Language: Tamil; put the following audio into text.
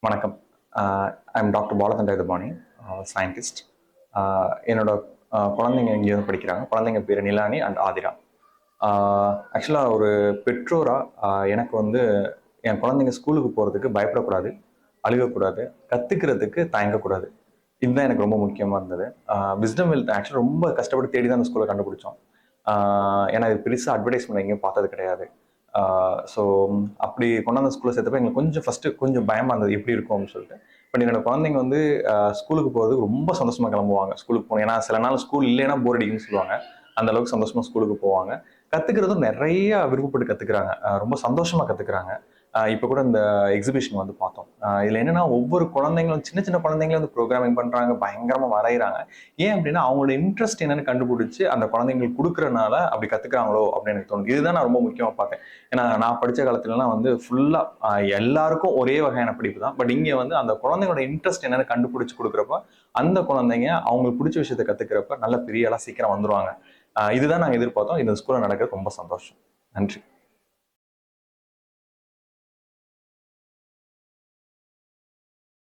வணக்கம். I'm doctor Balachandrapani, scientist. என்னோட குழந்தைங்க இங்கேருந்து படிக்கிறாங்க. குழந்தைங்க பேர் நிலானி அண்ட் ஆதிரா. ஆக்சுவலாக ஒரு பெற்றோராக எனக்கு வந்து என் குழந்தைங்க ஸ்கூலுக்கு போகிறதுக்கு பயப்படக்கூடாது, அழுகக்கூடாது, கற்றுக்கிறதுக்கு தயங்கக்கூடாது. இதுதான் எனக்கு ரொம்ப முக்கியமாக இருந்தது. விஸ்டம் வெல்த் ஆக்சுவலாக ரொம்ப கஷ்டப்பட்டு தேடி தான் அந்த ஸ்கூலை கண்டுபிடிச்சோம். ஏன்னா இது பெருசாக அட்வர்டைஸ்மெண்ட் எங்கேயும் பார்த்தது கிடையாது. ஸோ அப்படி கொண்டாந்து ஸ்கூலில் சேர்த்தப்ப எங்களுக்கு கொஞ்சம் ஃபஸ்ட்டு கொஞ்சம் பயமாக இருந்தது எப்படி இருக்கும் அப்படின்னு சொல்லிட்டு. பட் என்னோட குழந்தைங்க வந்து ஸ்கூலுக்கு போகிறதுக்கு ரொம்ப சந்தோஷமாக கிளம்புவாங்க. ஸ்கூலுக்கு போகணும் ஏன்னா சில நாள் ஸ்கூல் இல்லைன்னா போர் அடிக்குன்னு சொல்லுவாங்க. அந்த அளவுக்கு சந்தோஷமாக ஸ்கூலுக்கு போவாங்க. கற்றுக்கிறதும் நிறைய விருப்பப்பட்டு கற்றுக்குறாங்க. ரொம்ப சந்தோஷமாக கற்றுக்குறாங்க. இப்போ கூட இந்த எக்ஸிபிஷன் வந்து பார்த்தோம். இதில் என்னன்னா ஒவ்வொரு குழந்தைங்களும் சின்ன சின்ன குழந்தைங்களும் வந்து ப்ரோக்ராமிங் பண்ணுறாங்க, பயங்கரமாக வரைகிறாங்க. ஏன் அப்படின்னா அவங்களோட இன்ட்ரெஸ்ட் என்னன்னு கண்டுபிடிச்சி அந்த குழந்தைங்களுக்கு கொடுக்குறனால அப்படி கற்றுக்குறாங்களோ அப்படின்னு எனக்கு தோணுது. இதுதான் நான் ரொம்ப முக்கியமாக பார்த்தேன். ஏன்னா நான் படித்த காலத்துலலாம் வந்து ஃபுல்லாக எல்லாருக்கும் ஒரே வகையான படிப்பு தான். பட் இங்கே வந்து அந்த குழந்தைங்களோட இன்ட்ரெஸ்ட் என்னன்னு கண்டுபிடிச்சி கொடுக்குறப்ப அந்த குழந்தைங்க அவங்களுக்கு பிடிச்ச விஷயத்த கற்றுக்கிறப்ப நல்ல பெரிய ஆளாக சீக்கிரம் வந்துடுவாங்க. இதுதான் நாங்கள் எதிர்பார்த்தோம். இந்த ஸ்கூலில் நடக்கிறது ரொம்ப சந்தோஷம். நன்றி.